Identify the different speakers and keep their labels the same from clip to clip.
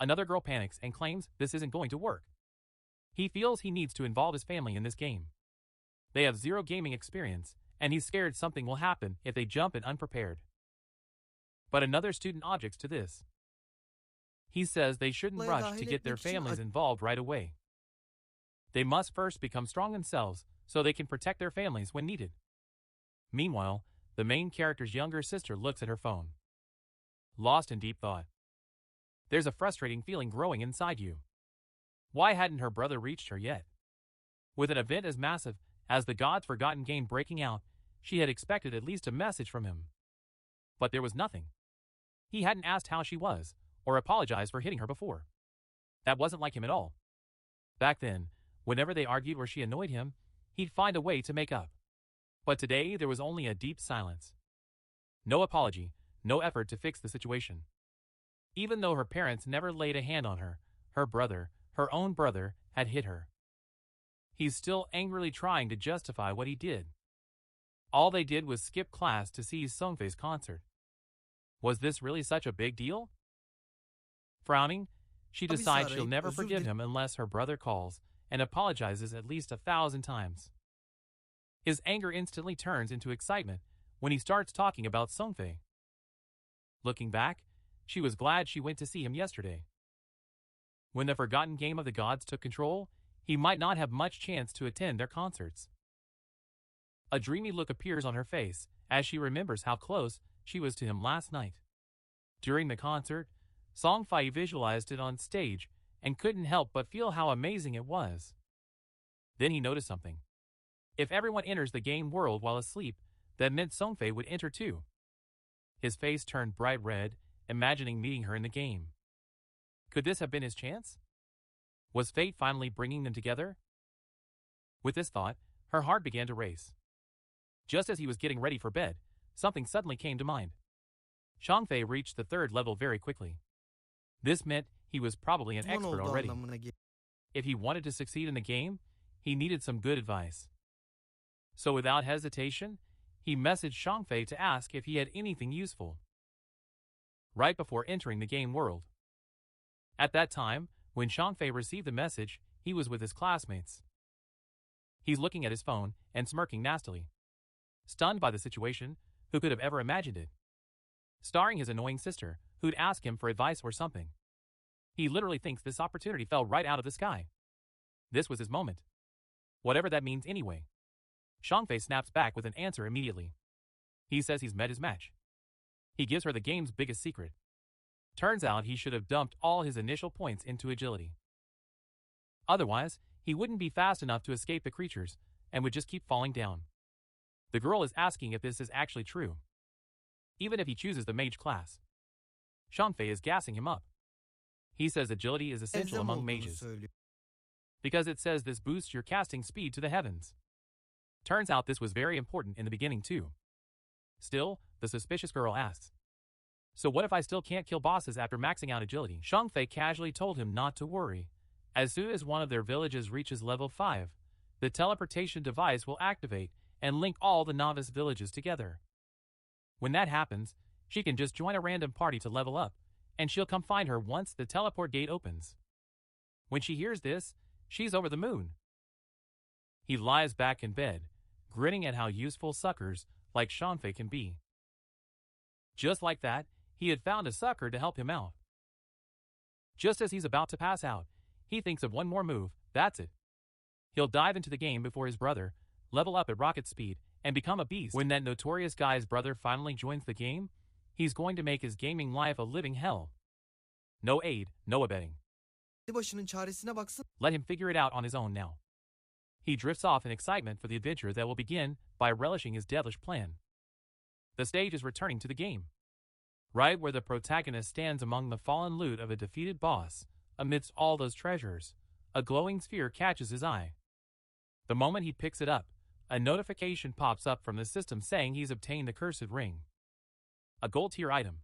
Speaker 1: Another girl panics and claims this isn't going to work. He feels he needs to involve his family in this game. They have zero gaming experience, and he's scared something will happen if they jump in unprepared. But another student objects to this. He says they shouldn't rush to get their families involved right away. They must first become strong themselves so they can protect their families when needed. Meanwhile, the main character's younger sister looks at her phone, lost in deep thought. There's a frustrating feeling growing inside you. Why hadn't her brother reached her yet? With an event as massive as the God's Forgotten game breaking out, she had expected at least a message from him. But there was nothing. He hadn't asked how she was, or apologized for hitting her before. That wasn't like him at all. Back then, whenever they argued or she annoyed him, he'd find a way to make up. But today there was only a deep silence. No apology, no effort to fix the situation. Even though her parents never laid a hand on her, her brother, her own brother, had hit her. He's still angrily trying to justify what he did. All they did was skip class to see Songfei's concert. Was this really such a big deal? Frowning, she decides she'll never forgive him unless her brother calls and apologizes at least 1,000 times. His anger instantly turns into excitement when he starts talking about Songfei. Looking back, she was glad she went to see him yesterday. When the Forgotten Game of the Gods took control, he might not have much chance to attend their concerts. A dreamy look appears on her face as she remembers how close she was to him last night. During the concert, Songfei visualized it on stage and couldn't help but feel how amazing it was. Then he noticed something. If everyone enters the game world while asleep, that meant Songfei would enter too. His face turned bright red, imagining meeting her in the game. Could this have been his chance? Was fate finally bringing them together? With this thought, her heart began to race. Just as he was getting ready for bed, something suddenly came to mind. Songfei reached the 3rd level very quickly. This meant he was probably an expert already. If he wanted to succeed in the game, he needed some good advice. So without hesitation, he messaged Songfei to ask if he had anything useful. Right before entering the game world. At that time, when Songfei received the message, he was with his classmates. He's looking at his phone and smirking nastily. Stunned by the situation, who could have ever imagined it? Starring his annoying sister, who'd ask him for advice or something. He literally thinks this opportunity fell right out of the sky. This was his moment. Whatever that means anyway. Songfei snaps back with an answer immediately. He says he's met his match. He gives her the game's biggest secret. Turns out he should have dumped all his initial points into agility. Otherwise, he wouldn't be fast enough to escape the creatures and would just keep falling down. The girl is asking if this is actually true. Even if he chooses the mage class. Songfei is gassing him up. He says agility is essential among mages. Because it says this boosts your casting speed to the heavens. Turns out this was very important in the beginning too. Still, the suspicious girl asks, so what if I still can't kill bosses after maxing out agility? Songfei casually told him not to worry. As soon as one of their villages reaches level 5, the teleportation device will activate and link all the novice villages together. When that happens, she can just join a random party to level up, and she'll come find her once the teleport gate opens. When she hears this, she's over the moon. He lies back in bed, grinning at how useful suckers like Songfei can be. Just like that, he had found a sucker to help him out. Just as he's about to pass out, he thinks of one more move, that's it. He'll dive into the game before his brother, level up at rocket speed, and become a beast. When that notorious guy's brother finally joins the game, he's going to make his gaming life a living hell. No aid, no abetting. Let him figure it out on his own now. He drifts off in excitement for the adventure that will begin by relishing his devilish plan. The stage is returning to the game. Right where the protagonist stands among the fallen loot of a defeated boss, amidst all those treasures, a glowing sphere catches his eye. The moment he picks it up, a notification pops up from the system saying he's obtained the cursed ring. A gold tier item.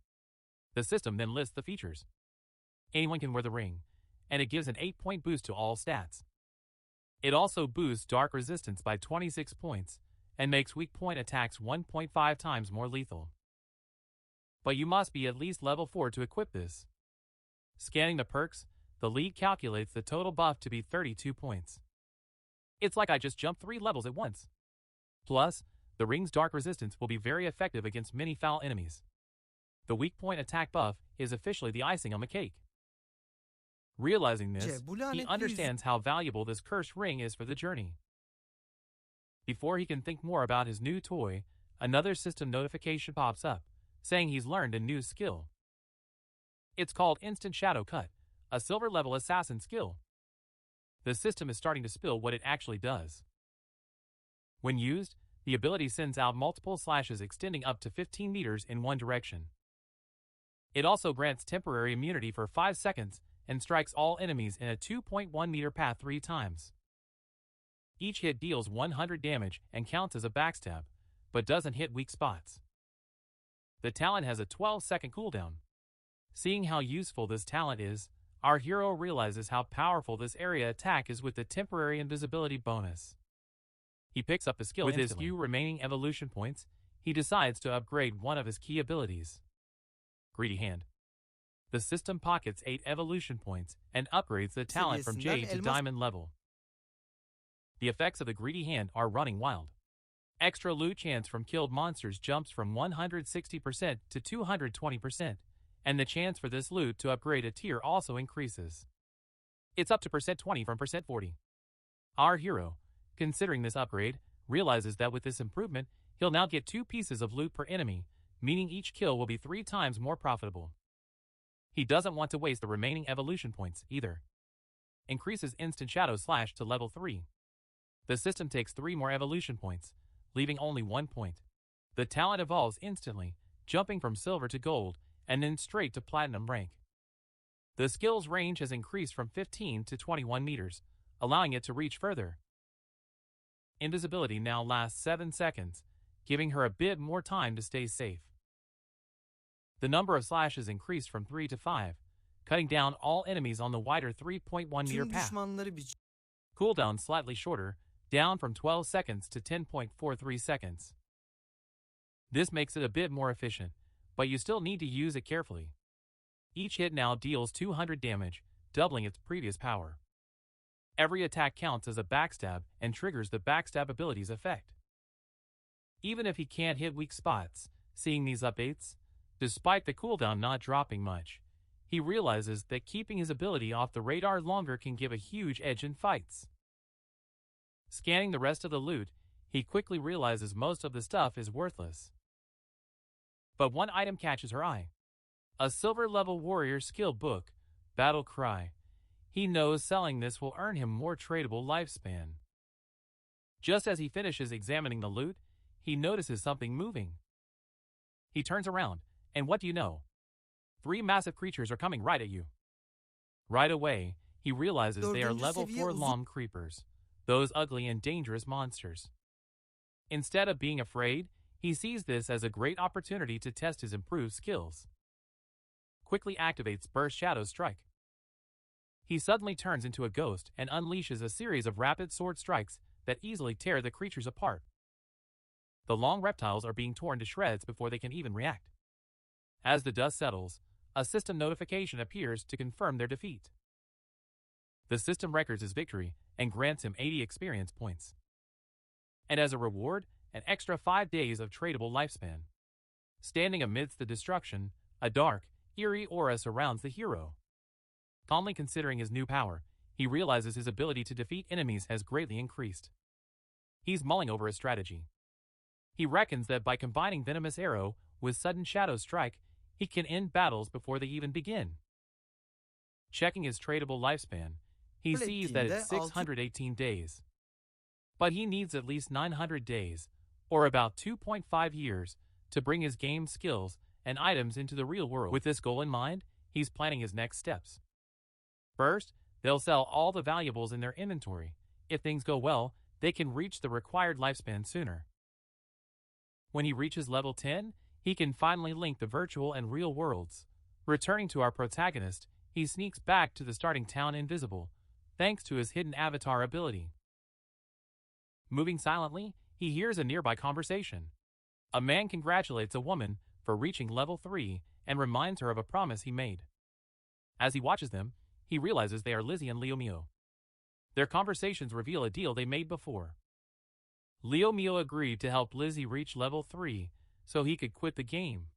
Speaker 1: The system then lists the features. Anyone can wear the ring, and it gives an 8-point boost to all stats. It also boosts dark resistance by 26 points, and makes weak point attacks 1.5 times more lethal. But you must be at least level 4 to equip this. Scanning the perks, the lead calculates the total buff to be 32 points. It's like I just jumped 3 levels at once. Plus, the ring's dark resistance will be very effective against many foul enemies. The weak point attack buff is officially the icing on the cake. Realizing this, he understands how valuable this cursed ring is for the journey. Before he can think more about his new toy, another system notification pops up, saying he's learned a new skill. It's called Instant Shadow Cut, a silver-level assassin skill. The system is starting to spill what it actually does. When used, the ability sends out multiple slashes extending up to 15 meters in one direction. It also grants temporary immunity for 5 seconds and strikes all enemies in a 2.1 meter path 3 times. Each hit deals 100 damage and counts as a backstab, but doesn't hit weak spots. The talent has a 12-second cooldown. Seeing how useful this talent is, our hero realizes how powerful this area attack is with the temporary invisibility bonus. He picks up the skill with instantly. His few remaining evolution points, he decides to upgrade one of his key abilities. Greedy Hand. The system pockets 8 evolution points and upgrades the talent from Jade to Diamond level. The effects of the Greedy Hand are running wild. Extra loot chance from killed monsters jumps from 160% to 220%, and the chance for this loot to upgrade a tier also increases. It's up to %20 from %40. Our hero, considering this upgrade, realizes that with this improvement, he'll now get 2 pieces of loot per enemy, meaning each kill will be 3 times more profitable. He doesn't want to waste the remaining evolution points either. Increases Instant Shadow Slash to level 3. The system takes 3 more evolution points, leaving only 1 point. The talent evolves instantly, jumping from silver to gold, and then straight to platinum rank. The skill's range has increased from 15 to 21 meters, allowing it to reach further. Invisibility now lasts 7 seconds, giving her a bit more time to stay safe. The number of slashes increased from 3 to 5, cutting down all enemies on the wider 3.1 meter path. Cooldown slightly shorter, down from 12 seconds to 10.43 seconds. This makes it a bit more efficient, but you still need to use it carefully. Each hit now deals 200 damage, doubling its previous power. Every attack counts as a backstab and triggers the backstab ability's effect. Even if he can't hit weak spots, seeing these updates, despite the cooldown not dropping much, he realizes that keeping his ability off the radar longer can give a huge edge in fights. Scanning the rest of the loot, he quickly realizes most of the stuff is worthless. But one item catches her eye. A silver-level warrior skill book, Battle Cry. He knows selling this will earn him more tradable lifespan. Just as he finishes examining the loot, he notices something moving. He turns around, and what do you know? 3 massive creatures are coming right at you. Right away, he realizes they are level 4 Lom creepers, those ugly and dangerous monsters. Instead of being afraid, he sees this as a great opportunity to test his improved skills. Quickly activates Burst Shadow Strike. He suddenly turns into a ghost and unleashes a series of rapid sword strikes that easily tear the creatures apart. The long reptiles are being torn to shreds before they can even react. As the dust settles, a system notification appears to confirm their defeat. The system records his victory and grants him 80 experience points. And as a reward, an extra 5 days of tradable lifespan. Standing amidst the destruction, a dark, eerie aura surrounds the hero. Calmly considering his new power, he realizes his ability to defeat enemies has greatly increased. He's mulling over a strategy. He reckons that by combining Venomous Arrow with Sudden Shadow Strike, he can end battles before they even begin. Checking his tradable lifespan, he sees that it's 618 days. But he needs at least 900 days, or about 2.5 years, to bring his game skills and items into the real world. With this goal in mind, he's planning his next steps. First, they'll sell all the valuables in their inventory. If things go well, they can reach the required lifespan sooner. When he reaches level 10, he can finally link the virtual and real worlds. Returning to our protagonist, he sneaks back to the starting town invisible, thanks to his hidden avatar ability. Moving silently, he hears a nearby conversation. A man congratulates a woman for reaching level 3 and reminds her of a promise he made. As he watches them, he realizes they are Lizzie and Leo Mio. Their conversations reveal a deal they made before. Leo Mio agreed to help Lizzie reach level 3 so he could quit the game.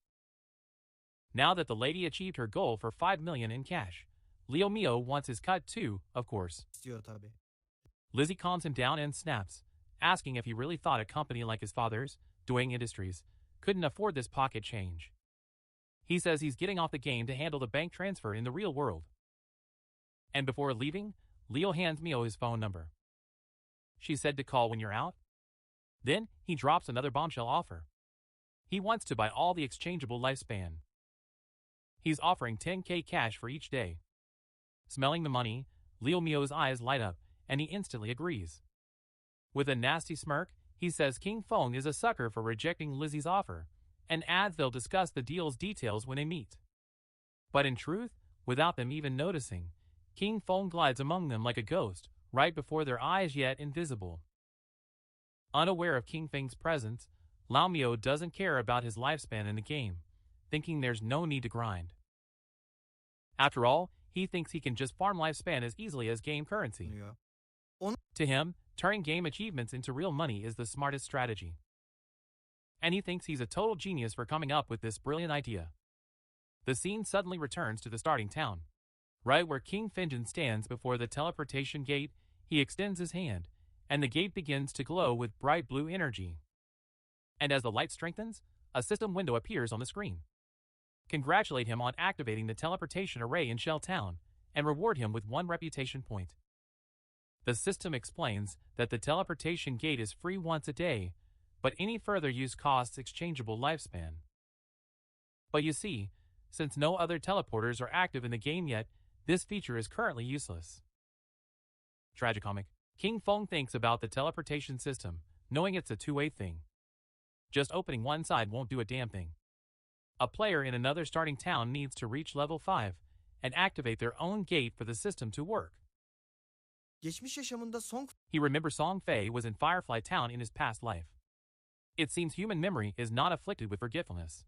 Speaker 1: Now that the lady achieved her goal for 5 million in cash, Leo Mio wants his cut too, of course.
Speaker 2: İstiyor tabii.
Speaker 1: Lizzie calms him down and snaps, asking if he really thought a company like his father's, Duang Industries, couldn't afford this pocket change. He says he's getting off the game to handle the bank transfer in the real world. And before leaving, Leo hands Mio his phone number. She said to call when you're out. Then, he drops another bombshell offer. He wants to buy all the exchangeable lifespan. He's offering 10k cash for each day. Smelling the money, Leo Mio's eyes light up, and he instantly agrees. With a nasty smirk, he says King Feng is a sucker for rejecting Lizzie's offer, and adds they'll discuss the deal's details when they meet. But in truth, without them even noticing, King Feng glides among them like a ghost, right before their eyes yet invisible. Unaware of King Feng's presence, Lao Mio doesn't care about his lifespan in the game, thinking there's no need to grind. After all, he thinks he can just farm lifespan as easily as game currency.
Speaker 2: Yeah.
Speaker 1: To him, turning game achievements into real money is the smartest strategy. And he thinks he's a total genius for coming up with this brilliant idea. The scene suddenly returns to the starting town. Right where King Feng stands before the teleportation gate, he extends his hand, and the gate begins to glow with bright blue energy. And as the light strengthens, a system window appears on the screen. Congratulate him on activating the teleportation array in Shell Town, and reward him with 1 reputation point. The system explains that the teleportation gate is free once a day, but any further use costs exchangeable lifespan. But you see, since no other teleporters are active in the game yet, this feature is currently useless. Tragicomic. King Feng thinks about the teleportation system, knowing it's a two-way thing. Just opening one side won't do a damn thing. A player in another starting town needs to reach level 5 and activate their own gate for the system to work.
Speaker 2: Geçmiş yaşamında
Speaker 1: He remembers Song Fei was in Firefly Town in his past life. It seems human memory is not afflicted with forgetfulness.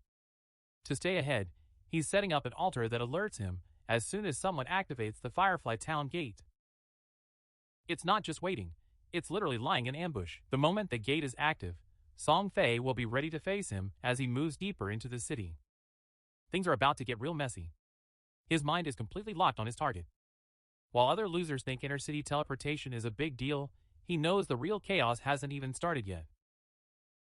Speaker 1: To stay ahead, he's setting up an altar that alerts him as soon as someone activates the Firefly Town gate. It's not just waiting, it's literally lying in ambush. The moment the gate is active, Song Fei will be ready to face him as he moves deeper into the city. Things are about to get real messy. His mind is completely locked on his target. While other losers think intercity teleportation is a big deal, he knows the real chaos hasn't even started yet.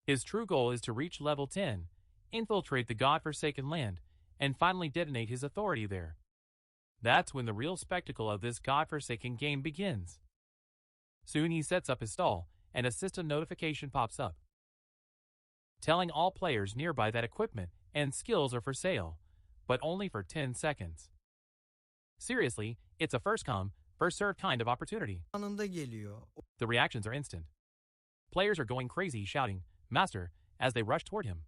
Speaker 1: His true goal is to reach level 10, infiltrate the godforsaken land, and finally detonate his authority there. That's when the real spectacle of this godforsaken game begins. Soon he sets up his stall, and a system notification pops up, telling all players nearby that equipment and skills are for sale, but only for 10 seconds. Seriously, it's a first-come, first-served kind of opportunity.
Speaker 2: anında geliyor.
Speaker 1: The reactions are instant. Players are going crazy shouting, "Master," as they rush toward him.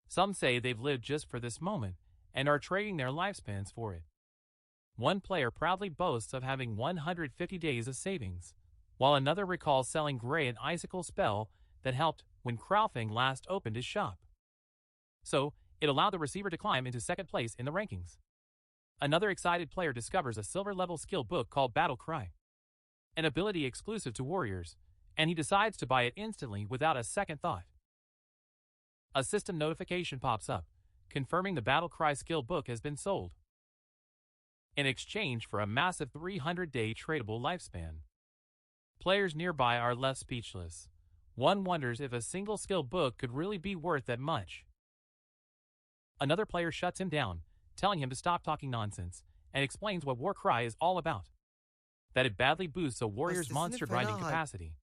Speaker 1: Some say they've lived just for this moment and are trading their lifespans for it. One player proudly boasts of having 150 days of savings, while another recalls selling Gray an icicle spell that helped when Feng last opened his shop. So, it allowed the receiver to climb into second place in the rankings. Another excited player discovers a silver-level skill book called Battle Cry, an ability exclusive to warriors, and he decides to buy it instantly without a second thought. A system notification pops up, confirming the Battle Cry skill book has been sold, in exchange for a massive 300-day tradable lifespan. Players nearby are left speechless. One wonders if a single skill book could really be worth that much. Another player shuts him down, telling him to stop talking nonsense, and explains what War Cry is all about. That it badly boosts a warrior's monster grinding capacity.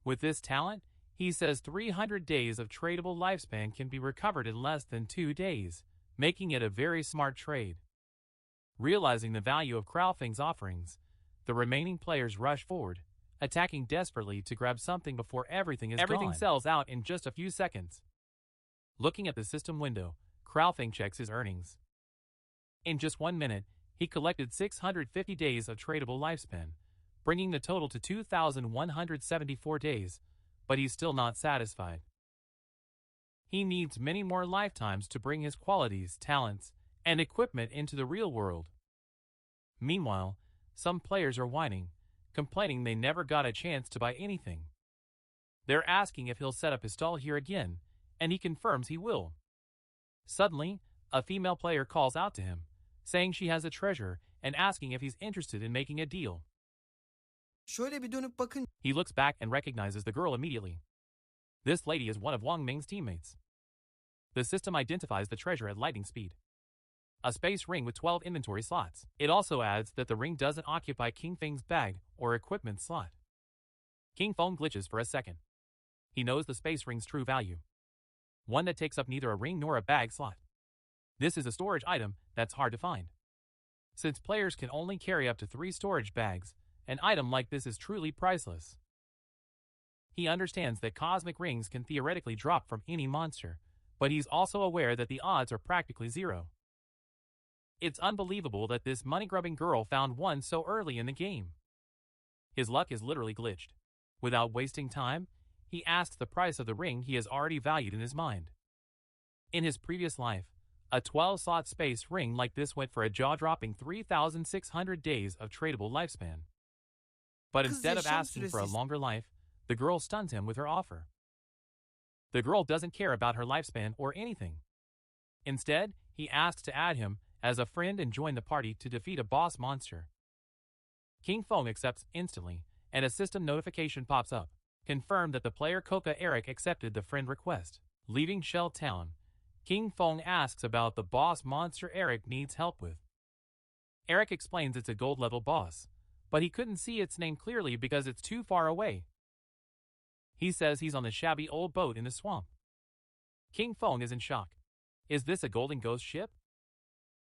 Speaker 1: With this talent, he says 300 days of tradable lifespan can be recovered in less than 2 days, making it a very smart trade. Realizing the value of Feng's offerings, the remaining players rush forward, attacking desperately to grab something before everything is gone. Everything sells out in just a few seconds. Looking at the system window, Feng checks his earnings. In just 1 minute, he collected 650 days of tradable lifespan, bringing the total to 2,174 days, but he's still not satisfied. He needs many more lifetimes to bring his qualities, talents, and equipment into the real world. Meanwhile, some players are whining, complaining they never got a chance to buy anything. They're asking if he'll set up his stall here again, and he confirms he will. Suddenly, a female player calls out to him, saying she has a treasure and asking if he's interested in making a deal.
Speaker 2: Şöyle bir dönüp bakın.
Speaker 1: He looks back and recognizes the girl immediately. This lady is one of Wang Ming's teammates. The system identifies the treasure at lightning speed. A space ring with 12 inventory slots. It also adds that the ring doesn't occupy King Feng's bag or equipment slot. King Feng glitches for a second. He knows the space ring's true value. One that takes up neither a ring nor a bag slot. This is a storage item that's hard to find. Since players can only carry up to 3 storage bags, an item like this is truly priceless. He understands that cosmic rings can theoretically drop from any monster, but he's also aware that the odds are practically zero. It's unbelievable that this money-grubbing girl found one so early in the game. His luck is literally glitched. Without wasting time, he asks the price of the ring he has already valued in his mind. In his previous life, a 12-slot space ring like this went for a jaw-dropping 3,600 days of tradable lifespan. But instead of asking for a longer life, the girl stuns him with her offer. The girl doesn't care about her lifespan or anything. Instead, he asks to add him as a friend and join the party to defeat a boss monster. King Feng accepts instantly, and a system notification pops up. Confirmed that the player Coca Eric accepted the friend request. Leaving Shell Town, King Feng asks about the boss monster Eric needs help with. Eric explains it's a gold-level boss, but he couldn't see its name clearly because it's too far away. He says he's on the shabby old boat in the swamp. King Feng is in shock. Is this a Golden Ghost ship?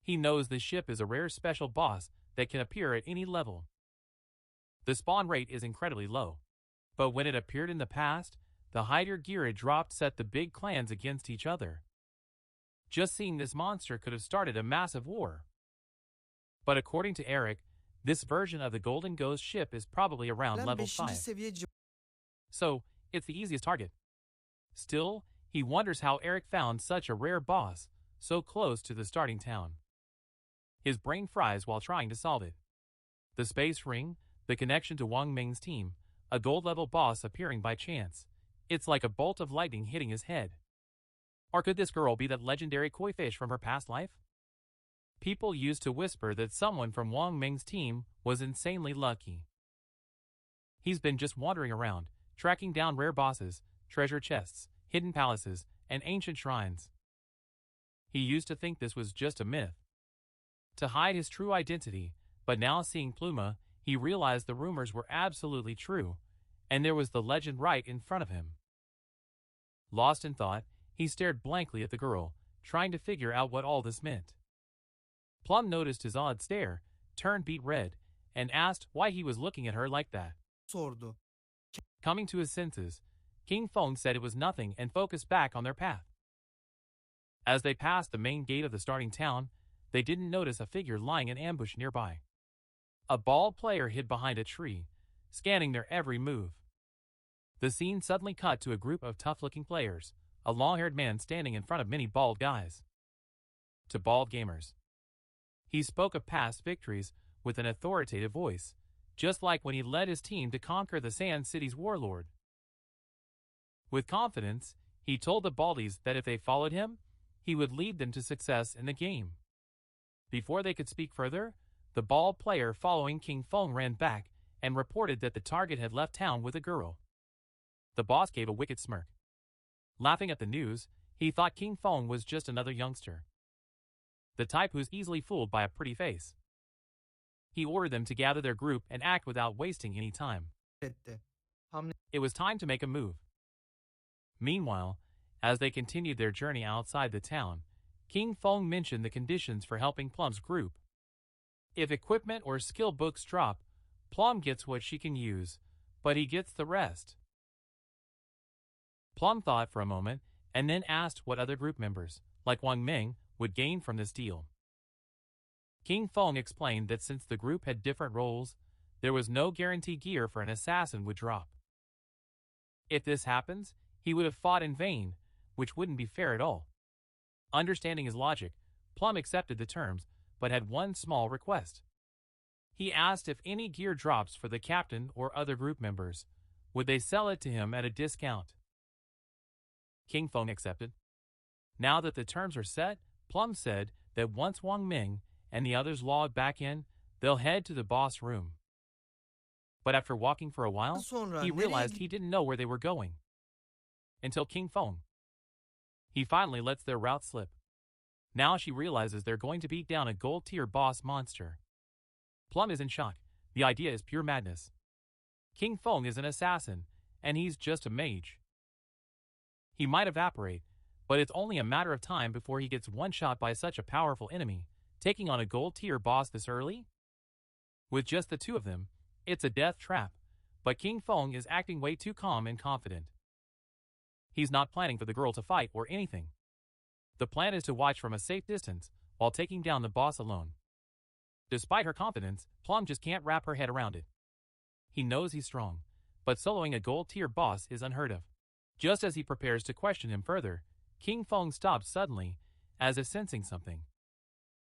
Speaker 1: He knows the ship is a rare special boss that can appear at any level. The spawn rate is incredibly low, but when it appeared in the past, the higher gear it dropped set the big clans against each other. Just seeing this monster could have started a massive war. But according to Eric, this version of the Golden Ghost ship is probably around level 5. So, it's the easiest target. Still, he wonders how Eric found such a rare boss so close to the starting town. His brain fries while trying to solve it. The space ring, the connection to Wang Ming's team, a gold-level boss appearing by chance. It's like a bolt of lightning hitting his head. Or could this girl be that legendary koi fish from her past life? People used to whisper that someone from Wang Ming's team was insanely lucky. He's been just wandering around, tracking down rare bosses, treasure chests, hidden palaces, and ancient shrines. He used to think this was just a myth, to hide his true identity, but now seeing Pluma, he realized the rumors were absolutely true, and there was the legend right in front of him. Lost in thought, he stared blankly at the girl, trying to figure out what all this meant. Plum noticed his odd stare, turned beet red, and asked why he was looking at her like that.
Speaker 2: Sordu.
Speaker 1: Coming to his senses, King Feng said it was nothing and focused back on their path. As they passed the main gate of the starting town, they didn't notice a figure lying in ambush nearby. A bald player hid behind a tree, scanning their every move. The scene suddenly cut to a group of tough-looking players, a long-haired man standing in front of many bald guys. To bald gamers. He spoke of past victories with an authoritative voice, just like when he led his team to conquer the Sand City's warlord. With confidence, he told the baldies that if they followed him, he would lead them to success in the game. Before they could speak further, the bald player following King Feng ran back and reported that the target had left town with a girl. The boss gave a wicked smirk. Laughing at the news, he thought King Feng was just another youngster, the type who's easily fooled by a pretty face. He ordered them to gather their group and act without wasting any time. It was time to make a move. Meanwhile, as they continued their journey outside the town, King Feng mentioned the conditions for helping Plum's group. If equipment or skill books drop, Plum gets what she can use, but he gets the rest. Plum thought for a moment and then asked what other group members, like Wang Ming, would gain from this deal. King Feng explained that since the group had different roles, there was no guarantee gear for an assassin would drop. If this happens, he would have fought in vain, which wouldn't be fair at all. Understanding his logic, Plum accepted the terms, but had one small request. He asked if any gear drops for the captain or other group members, would they sell it to him at a discount? King Feng accepted. Now that the terms are set, Plum said that once Wang Ming and the others log back in, they'll head to the boss room. But after walking for a while,
Speaker 2: Sonra
Speaker 1: he
Speaker 2: nereye
Speaker 1: realized he didn't know where they were going. Until King Feng. He finally lets their route slip. Now she realizes they're going to beat down a gold-tier boss monster. Plum is in shock. The idea is pure madness. King Feng is an assassin, and he's just a mage. He might evaporate, but it's only a matter of time before he gets one-shot by such a powerful enemy, taking on a gold-tier boss this early? With just the two of them, it's a death trap, but King Feng is acting way too calm and confident. He's not planning for the girl to fight or anything. The plan is to watch from a safe distance while taking down the boss alone. Despite her confidence, Plum just can't wrap her head around it. He knows he's strong, but soloing a gold-tier boss is unheard of. Just as he prepares to question him further, King Feng stops suddenly, as if sensing something.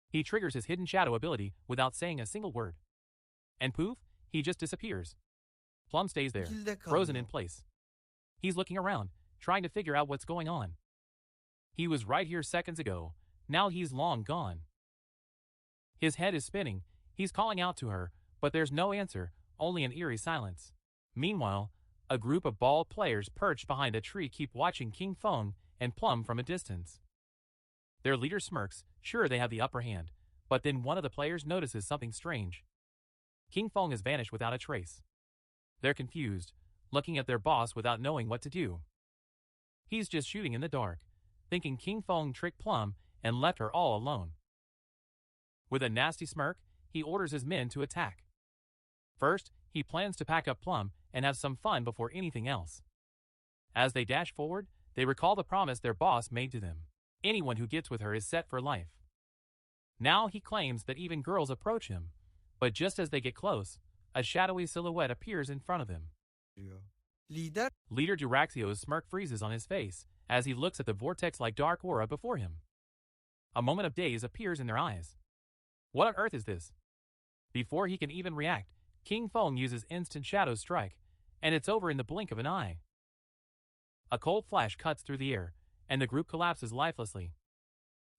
Speaker 1: He triggers his hidden shadow ability without saying a single word. And poof, he just disappears. Plum stays there, frozen in place. He's looking around, trying to figure out what's going on. He was right here seconds ago, now he's long gone. His head is spinning, he's calling out to her, but there's no answer, only an eerie silence. Meanwhile, a group of bald players perched behind a tree keep watching King Feng and Plum from a distance. Their leader smirks, sure they have the upper hand, but then one of the players notices something strange. King Feng has vanished without a trace. They're confused, looking at their boss without knowing what to do. He's just shooting in the dark, thinking King Feng tricked Plum and left her all alone. With a nasty smirk, he orders his men to attack. First, he plans to pack up Plum and have some fun before anything else. As they dash forward, they recall the promise their boss made to them. Anyone who gets with her is set for life. Now he claims that even girls approach him, but just as they get close, a shadowy silhouette appears in front of them. Leader Duraxio's smirk freezes on his face as he looks at the vortex-like dark aura before him. A moment of daze appears in their eyes. What on earth is this? Before he can even react, King Feng uses instant shadow strike, and it's over in the blink of an eye. A cold flash cuts through the air, and the group collapses lifelessly.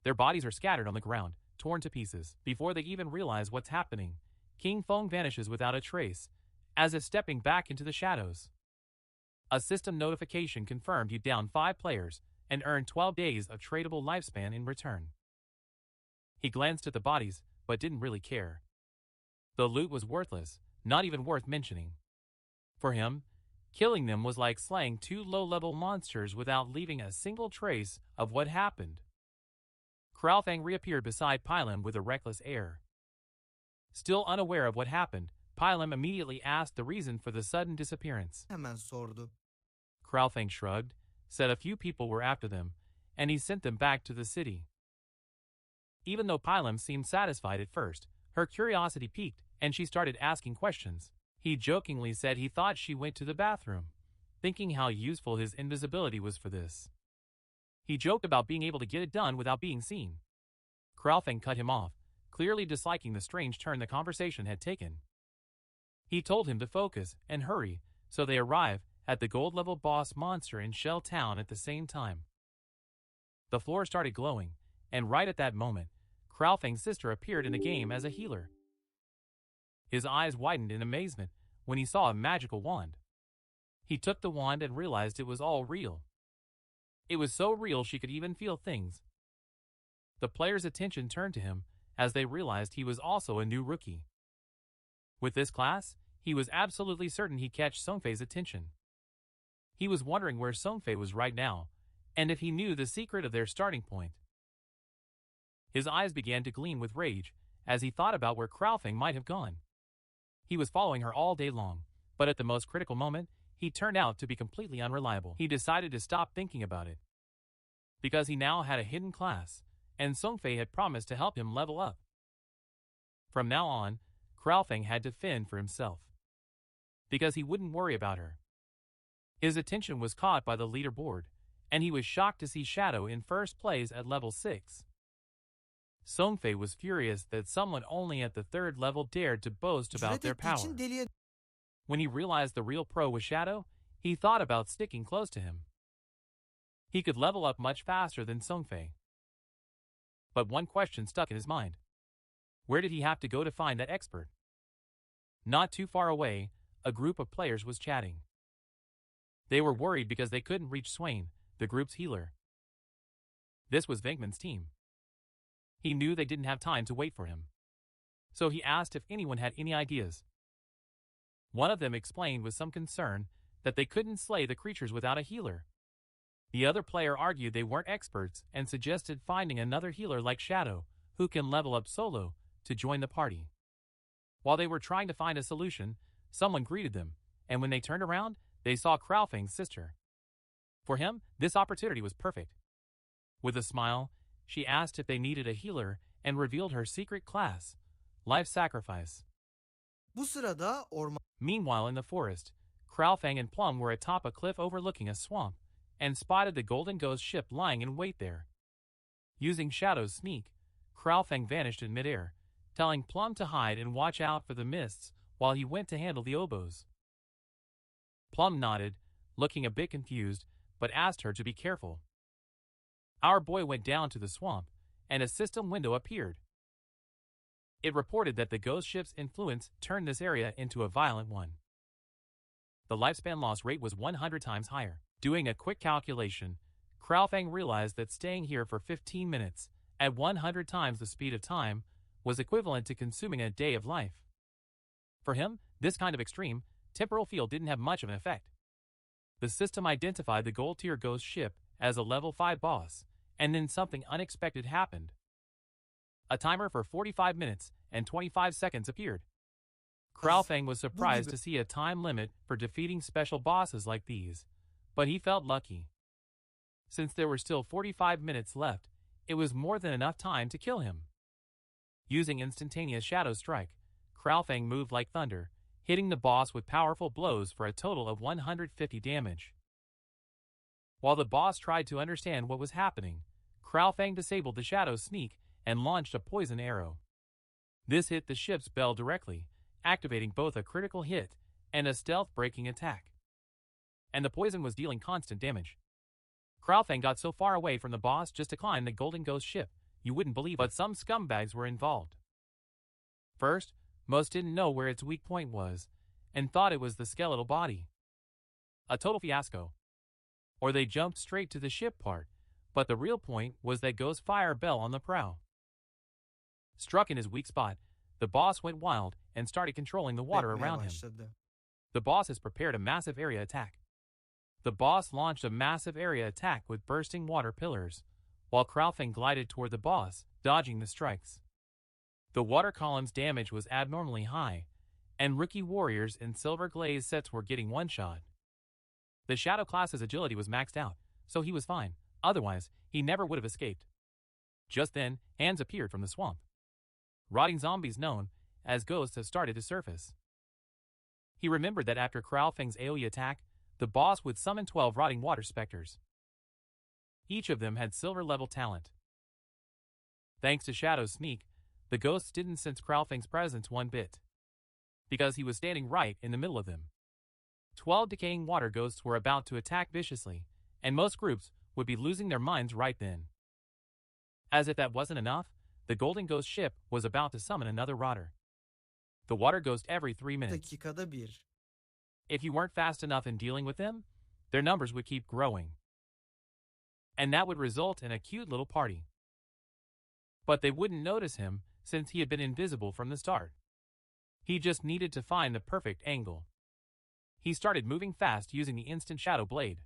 Speaker 1: Their bodies are scattered on the ground, torn to pieces. Before they even realize what's happening, King Feng vanishes without a trace, as if stepping back into the shadows. A system notification confirmed you downed 5 players and earned 12 days of tradable lifespan in return. He glanced at the bodies, but didn't really care. The loot was worthless, not even worth mentioning. For him, killing them was like slaying 2 low-level monsters without leaving a single trace of what happened. Feng reappeared beside Pylam with a reckless air. Still unaware of what happened, Pylam immediately asked the reason for the sudden disappearance.
Speaker 2: Hemen sordu.
Speaker 1: Feng shrugged, said a few people were after them, and he sent them back to the city. Even though Pylam seemed satisfied at first, her curiosity piqued and she started asking questions. He jokingly said he thought she went to the bathroom, thinking how useful his invisibility was for this. He joked about being able to get it done without being seen. Feng cut him off, clearly disliking the strange turn the conversation had taken. He told him to focus and hurry, so they arrive at the gold-level boss monster in Shell Town at the same time. The floor started glowing, and right at that moment, Feng's sister appeared in the game as a healer. His eyes widened in amazement when he saw a magical wand. He took the wand and realized it was all real. It was so real she could even feel things. The players' attention turned to him as they realized he was also a new rookie. With this class, he was absolutely certain he'd catch Songfei's attention. He was wondering where Songfei was right now, and if he knew the secret of their starting point. His eyes began to gleam with rage as he thought about where Feng might have gone. He was following her all day long, but at the most critical moment, he turned out to be completely unreliable. He decided to stop thinking about it. Because he now had a hidden class, and Songfei had promised to help him level up. From now on, Feng had to fend for himself. Because he wouldn't worry about her. His attention was caught by the leaderboard, and he was shocked to see Shadow in first place at level 6. Songfei was furious that someone only at the 3rd level dared to boast about
Speaker 2: Cüret
Speaker 1: their
Speaker 2: ettiği
Speaker 1: power.
Speaker 2: için deliye
Speaker 1: When he realized the real pro was Shadow, he thought about sticking close to him. He could level up much faster than Songfei. But one question stuck in his mind. Where did he have to go to find that expert? Not too far away, a group of players was chatting. They were worried because they couldn't reach Swain, the group's healer. This was Venkman's team. He knew they didn't have time to wait for him. So he asked if anyone had any ideas. One of them explained with some concern that they couldn't slay the creatures without a healer. The other player argued they weren't experts and suggested finding another healer like Shadow, who can level up solo, to join the party. While they were trying to find a solution, someone greeted them, and when they turned around, they saw Kraofeng's sister. For him, this opportunity was perfect. With a smile, she asked if they needed a healer and revealed her secret class, Life Sacrifice.
Speaker 2: Bu sırada orman
Speaker 1: Meanwhile, in the forest, Kraofeng and Plum were atop a cliff overlooking a swamp and spotted the Golden Ghost ship lying in wait there. Using Shadow's sneak, Kraofeng vanished in midair, telling Plum to hide and watch out for the mists while he went to handle the oboes. Plum nodded, looking a bit confused, but asked her to be careful. Our boy went down to the swamp, and a system window appeared. It reported that the ghost ship's influence turned this area into a violent one. The lifespan loss rate was 100 times higher. Doing a quick calculation, Kraofeng realized that staying here for 15 minutes, at 100 times the speed of time, was equivalent to consuming a day of life. For him, this kind of extreme, temporal field didn't have much of an effect. The system identified the gold-tier ghost ship as a level 5 boss, and then something unexpected happened. A timer for 45 minutes and 25 seconds appeared. Kraofeng was surprised to see a time limit for defeating special bosses like these, but he felt lucky. Since there were still 45 minutes left, it was more than enough time to kill him. Using instantaneous Shadow Strike, Kraofeng moved like thunder, hitting the boss with powerful blows for a total of 150 damage. While the boss tried to understand what was happening, Kraofeng disabled the Shadow Sneak and launched a poison arrow. This hit the ship's bell directly, activating both a critical hit and a stealth-breaking attack. And the poison was dealing constant damage. Kraofeng got so far away from the boss just to climb the Golden Ghost ship, you wouldn't believe, but some scumbags were involved. First, most didn't know where its weak point was, and thought it was the skeletal body. A total fiasco. Or they jumped straight to the ship part, but the real point was that ghost fire bell on the prow. Struck in his weak spot, the boss went wild and started controlling the water
Speaker 2: etmeye
Speaker 1: around him.
Speaker 2: başladı.
Speaker 1: The boss has prepared a massive area attack. The boss launched a massive area attack with bursting water pillars, while Kraofeng glided toward the boss, dodging the strikes. The water column's damage was abnormally high, and rookie warriors in silver glaze sets were getting one-shot. The Shadow class's agility was maxed out, so he was fine, otherwise he never would have escaped. Just then, hands appeared from the swamp. Rotting zombies known as ghosts have started to surface. He remembered that after Kraofeng's AoE attack, the boss would summon 12 rotting water specters. Each of them had silver-level talent. Thanks to Shadow's sneak, the ghosts didn't sense Kraofeng's presence one bit, because he was standing right in the middle of them. 12 decaying water ghosts were about to attack viciously, and most groups would be losing their minds right then. As if that wasn't enough, the Golden Ghost ship was about to summon another rotter. The water ghost every 3 minutes.
Speaker 2: Dakikada bir.
Speaker 1: If you weren't fast enough in dealing with them, their numbers would keep growing. And that would result in a cute little party. But they wouldn't notice him since he had been invisible from the start. He just needed to find the perfect angle. He started moving fast using the instant shadow blade,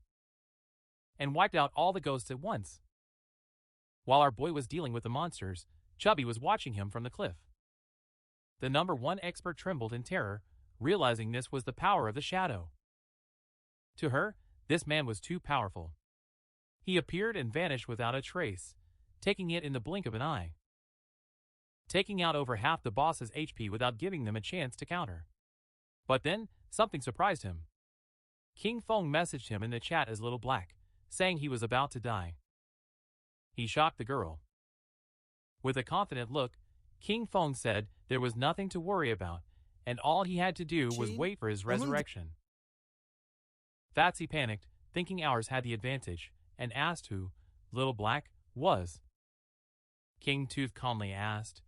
Speaker 1: and wiped out all the ghosts at once. While our boy was dealing with the monsters, Chubby was watching him from the cliff. The number 1 expert trembled in terror, realizing this was the power of the shadow. To her, this man was too powerful. He appeared and vanished without a trace, taking it in the blink of an eye, taking out over half the boss's HP without giving them a chance to counter. But then, something surprised him. King Feng messaged him in the chat as Little Black, saying he was about to die. He shocked the girl. With a confident look, King Feng said there was nothing to worry about, and all he had to do was wait for his resurrection. Fatsy panicked, thinking ours had the advantage, and asked who Little Black was. King Tooth calmly asked,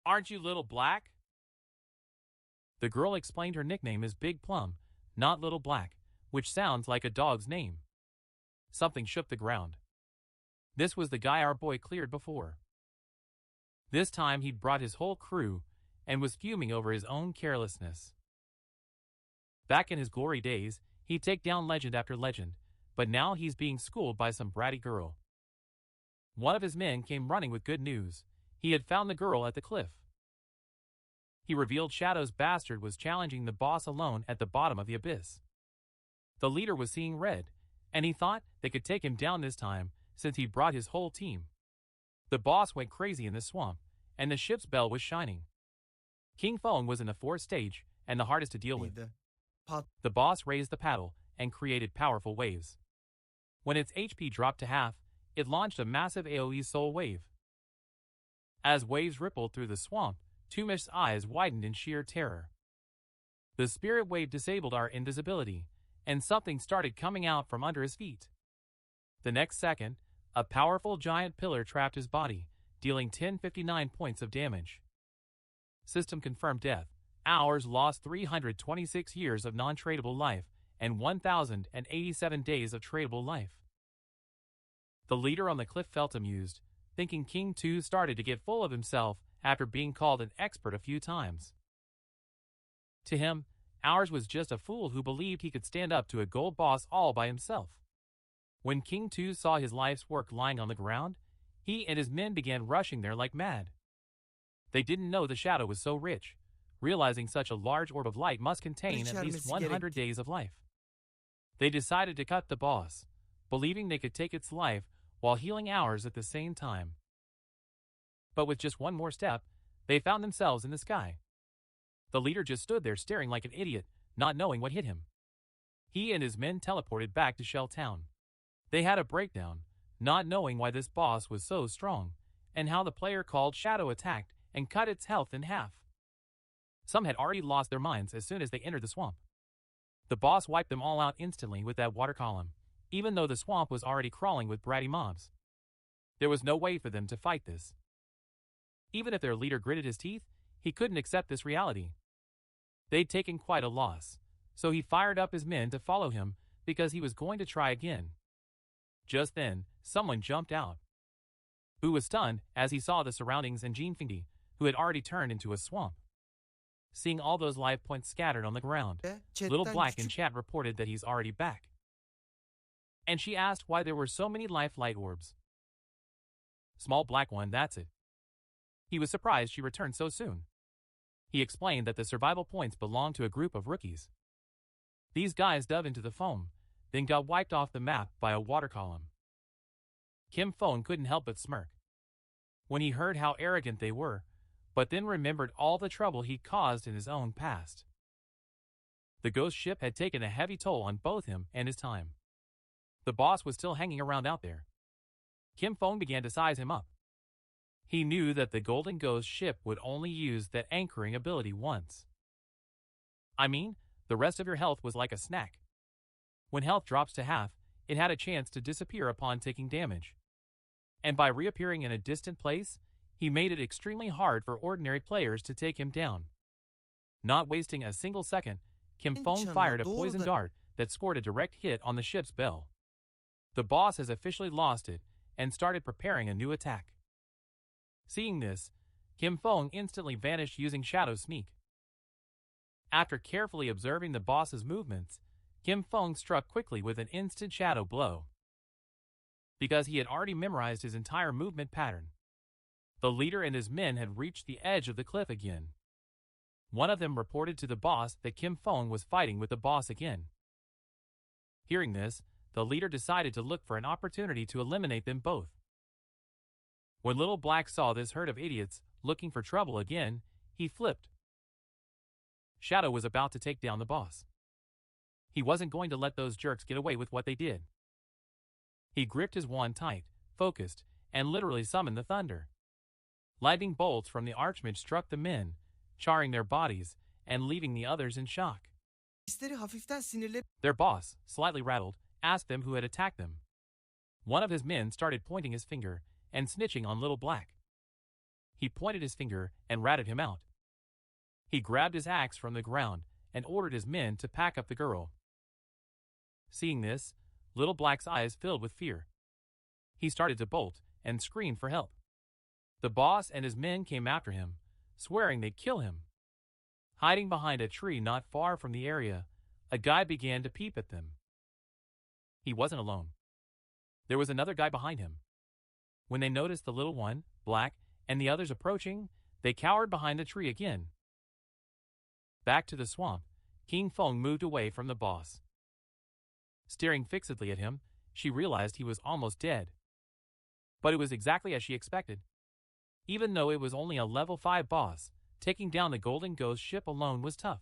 Speaker 1: "Aren't you Little Black?" The girl explained her nickname is Big Plum, not Little Black, which sounds like a dog's name. Something shook the ground. This was the guy our boy cleared before. This time he'd brought his whole crew and was fuming over his own carelessness. Back in his glory days, he'd take down legend after legend, but now he's being schooled by some bratty girl. One of his men came running with good news. He had found the girl at the cliff. He revealed Shadow's bastard was challenging the boss alone at the bottom of the abyss. The leader was seeing red, and he thought they could take him down this time since he brought his whole team. The boss went crazy in the swamp, and the ship's bell was shining. King Feng was in the fourth stage and the hardest to deal with. The boss raised the paddle and created powerful waves. When its HP dropped to half, it launched a massive AoE soul wave. As waves rippled through the swamp, Tumish's eyes widened in sheer terror. The spirit wave disabled our invisibility, and something started coming out from under his feet. The next second, a powerful giant pillar trapped his body, dealing 1059 points of damage. System confirmed death. Ours lost 326 years of non-tradable life and 1,087 days of tradable life. The leader on the cliff felt amused, thinking King 2 started to get full of himself after being called an expert a few times. To him, ours was just a fool who believed he could stand up to a gold boss all by himself. When King 2 saw his life's work lying on the ground, he and his men began rushing there like mad. They didn't know the shadow was so rich, realizing such a large orb of light must contain at least 100 days of life. They decided to cut the boss, believing they could take its life while healing ours at the same time. But with just one more step, they found themselves in the sky. The leader just stood there staring like an idiot, not knowing what hit him. He and his men teleported back to Shell Town. They had a breakdown, not knowing why this boss was so strong, and how the player called Shadow attacked and cut its health in half. Some had already lost their minds as soon as they entered the swamp. The boss wiped them all out instantly with that water column, even though the swamp was already crawling with bratty mobs. There was no way for them to fight this. Even if their leader gritted his teeth, he couldn't accept this reality. They'd taken quite a loss, so he fired up his men to follow him because he was going to try again. Just then, someone jumped out. Boo was stunned as he saw the surroundings and King Feng, who had already turned into a swamp. Seeing all those life points scattered on the ground, Little Black in chat reported that he's already back. And she asked why there were so many life light orbs. Small black one, that's it. He was surprised she returned so soon. He explained that the survival points belonged to a group of rookies. These guys dove into the foam, then got wiped off the map by a water column. King Feng couldn't help but smirk when he heard how arrogant they were, but then remembered all the trouble he'd caused in his own past. The ghost ship had taken a heavy toll on both him and his time. The boss was still hanging around out there. King Feng began to size him up. He knew that the Golden Ghost ship would only use that anchoring ability once. I mean, the rest of your health was like a snack. When health drops to half, it had a chance to disappear upon taking damage. And by reappearing in a distant place, he made it extremely hard for ordinary players to take him down. Not wasting a single second, King Feng fired a poison dart that scored a direct hit on the ship's bell. The boss has officially lost it and started preparing a new attack. Seeing this, King Feng instantly vanished using Shadow Sneak. After carefully observing the boss's movements, King Feng struck quickly with an instant shadow blow. Because he had already memorized his entire movement pattern, the leader and his men had reached the edge of the cliff again. One of them reported to the boss that King Feng was fighting with the boss again. Hearing this, the leader decided to look for an opportunity to eliminate them both. When Little Black saw this herd of idiots looking for trouble again, he flipped. Shadow was about to take down the boss. He wasn't going to let those jerks get away with what they did. He gripped his wand tight, focused, and literally summoned the thunder. Lightning bolts from the archmage struck the men, charring their bodies and leaving the others in shock.
Speaker 2: Hisleri hafiften sinirlenip
Speaker 1: Their boss, slightly rattled, asked them who had attacked them. One of his men started pointing his finger and snitching on Little Black. He pointed his finger and ratted him out. He grabbed his axe from the ground and ordered his men to pack up the girl. Seeing this, Little Black's eyes filled with fear. He started to bolt and scream for help. The boss and his men came after him, swearing they'd kill him. Hiding behind a tree not far from the area, a guy began to peep at them. He wasn't alone. There was another guy behind him. When they noticed the little one, Black, and the others approaching, they cowered behind the tree again. Back to the swamp, King Feng moved away from the boss. Staring fixedly at him, she realized he was almost dead. But it was exactly as she expected. Even though it was only a level 5 boss, taking down the Golden Ghost ship alone was tough.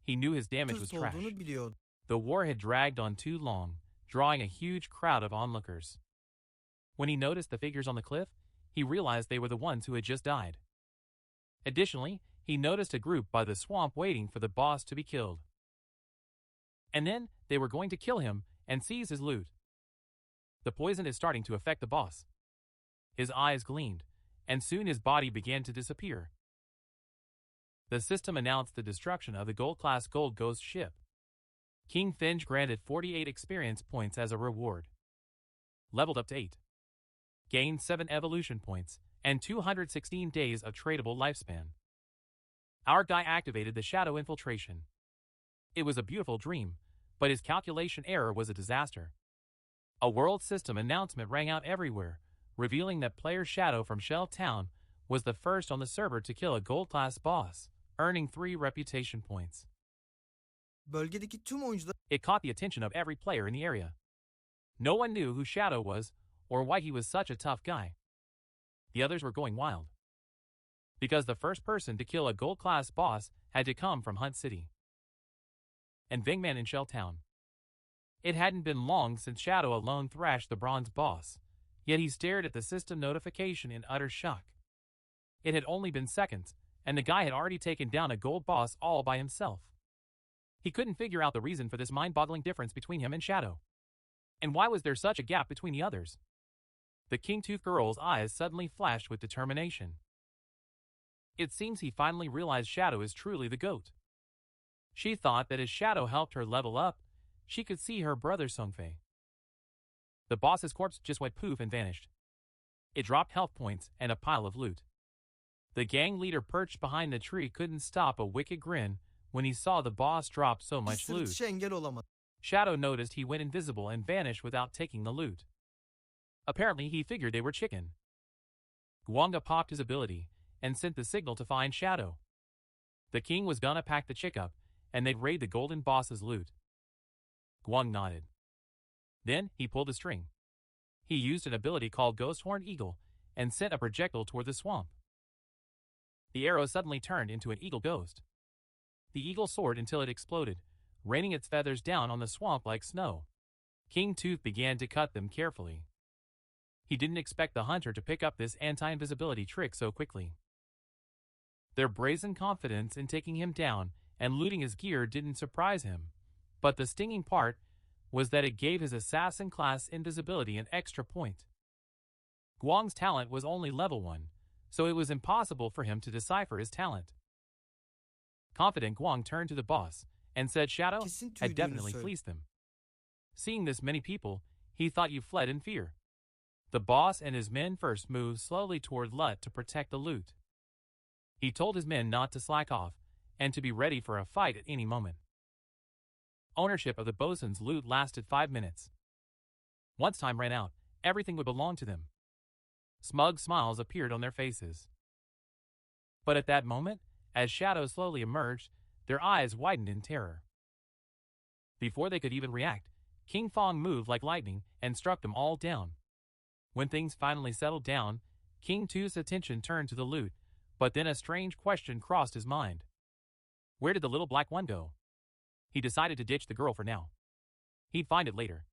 Speaker 1: He knew his damage was
Speaker 2: tırt
Speaker 1: trash.
Speaker 2: olduğunu biliyordu.
Speaker 1: The war had dragged on too long, drawing a huge crowd of onlookers. When he noticed the figures on the cliff, he realized they were the ones who had just died. Additionally, he noticed a group by the swamp waiting for the boss to be killed. And then, they were going to kill him and seize his loot. The poison is starting to affect the boss. His eyes gleamed, and soon his body began to disappear. The system announced the destruction of the Gold-class Gold Ghost ship. King Feng granted 48 experience points as a reward. Leveled up to 8. Gained 7 evolution points, and 216 days of tradable lifespan. Our guy activated the shadow infiltration. It was a beautiful dream, but his calculation error was a disaster. A world system announcement rang out everywhere, revealing that player Shadow from Shell Town was the first on the server to kill a gold-class boss, earning 3 reputation points.
Speaker 2: Bölgedeki tüm oyuncular
Speaker 1: It caught the attention of every player in the area. No one knew who Shadow was or why he was such a tough guy. The others were going wild. Because the first person to kill a gold-class boss had to come from Hunt City and Vingman in Shell Town. It hadn't been long since Shadow alone thrashed the bronze boss, yet he stared at the system notification in utter shock. It had only been seconds, and the guy had already taken down a gold boss all by himself. He couldn't figure out the reason for this mind-boggling difference between him and Shadow. And why was there such a gap between the others? The Kingtooth girl's eyes suddenly flashed with determination. It seems he finally realized Shadow is truly the GOAT. She thought that as Shadow helped her level up, she could see her brother Songfei. The boss's corpse just went poof and vanished. It dropped health points and a pile of loot. The gang leader perched behind the tree couldn't stop a wicked grin when he saw the boss drop so much loot.
Speaker 2: sırtışa engel olamadı.
Speaker 1: Shadow noticed he went invisible and vanished without taking the loot. Apparently, he figured they were chicken. Guanga popped his ability and sent the signal to find Shadow. The king was gonna pack the chick up, and they'd raid the golden boss's loot. Guang nodded. Then, he pulled a string. He used an ability called Ghost Horn Eagle and sent a projectile toward the swamp. The arrow suddenly turned into an eagle ghost. The eagle soared until it exploded, raining its feathers down on the swamp like snow. Kingtooth began to cut them carefully. He didn't expect the hunter to pick up this anti-invisibility trick so quickly. Their brazen confidence in taking him down and looting his gear didn't surprise him, but the stinging part was that it gave his assassin class invisibility an extra point. Guang's talent was only level 1, so it was impossible for him to decipher his talent. Confident, Guang turned to the boss and said Shadow
Speaker 2: Kesin
Speaker 1: had
Speaker 2: tüydüğünü
Speaker 1: definitely
Speaker 2: söyledi.
Speaker 1: fleeced them. Seeing this many people, he thought you fled in fear. The boss and his men first moved slowly toward Lut to protect the loot. He told his men not to slack off and to be ready for a fight at any moment. Ownership of the bosun's loot lasted 5 minutes. Once time ran out, everything would belong to them. Smug smiles appeared on their faces. But at that moment, as Shadow slowly emerged, their eyes widened in terror. Before they could even react, King Feng moved like lightning and struck them all down. When things finally settled down, Kingtooth's attention turned to the loot, but then a strange question crossed his mind. Where did the little black one go? He decided to ditch the girl for now. He'd find it later.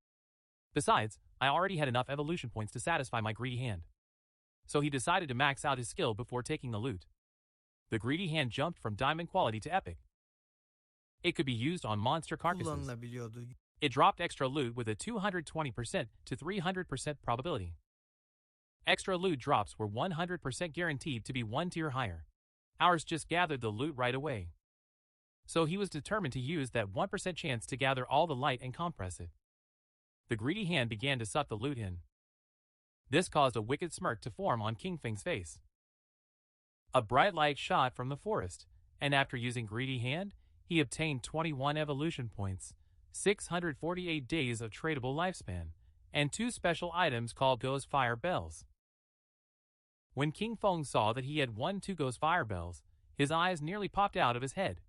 Speaker 1: Besides, I already had enough evolution points to satisfy my greedy hand. so he decided to max out his skill before taking the loot. The greedy hand jumped from diamond quality to epic. It could be used on monster carcasses.
Speaker 2: kullanılabiliyordu.
Speaker 1: It dropped extra loot with a 220% to 300% probability. Extra loot drops were 100% guaranteed to be one tier higher. Ours just gathered the loot right away. So he was determined to use that 1% chance to gather all the light and compress it. The greedy hand began to suck the loot in. This caused a wicked smirk to form on King Feng's face. A bright light shot from the forest, and after using Greedy Hand, he obtained 21 evolution points, 648 days of tradable lifespan, and 2 special items called Ghost Fire Bells. When King Feng saw that he had won 2 Ghost Fire Bells, his eyes nearly popped out of his head.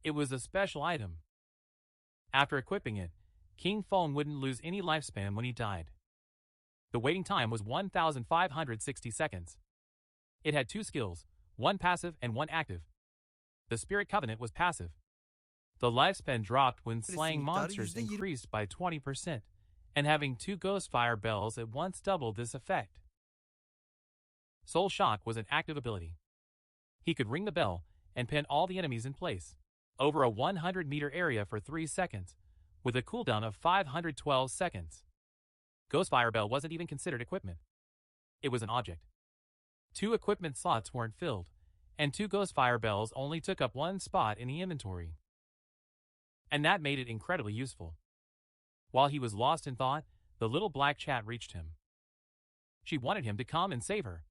Speaker 1: It was a special item. After equipping it, King Feng wouldn't lose any lifespan when he died. The waiting time was 1,560 seconds. It had 2 skills, 1 passive and 1 active. The Spirit Covenant was passive. The lifespan dropped when slaying monsters increased by 20%, and having 2 Ghost Fire Bells at once doubled this effect. Soul Shock was an active ability. He could ring the bell and pin all the enemies in place, over a 100-meter area for 3 seconds, with a cooldown of 512 seconds. Ghost Fire Bell wasn't even considered equipment. It was an object. 2 equipment slots weren't filled, and 2 Ghost Fire Bells only took up 1 spot in the inventory. And that made it incredibly useful. While he was lost in thought, the little black chat reached him. She wanted him to come and save her.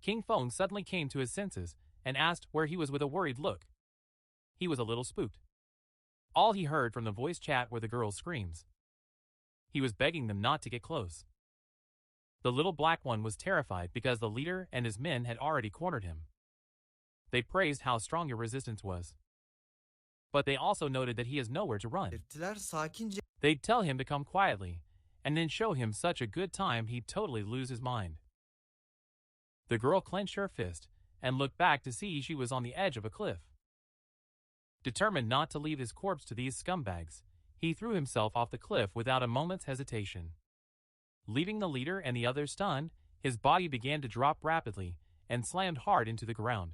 Speaker 1: King Feng suddenly came to his senses and asked where he was with a worried look. He was a little spooked. All he heard from the voice chat were the girl's screams. He was begging them not to get close. The little black one was terrified because the leader and his men had already cornered him. They praised how strong your resistance was. But they also noted that he has nowhere to run. They'd tell him to come quietly, and then show him such a good time he'd totally lose his mind. The girl clenched her fist and looked back to see she was on the edge of a cliff. Determined not to leave his corpse to these scumbags, he threw himself off the cliff without a moment's hesitation. Leaving the leader and the others stunned, his body began to drop rapidly and slammed hard into the ground.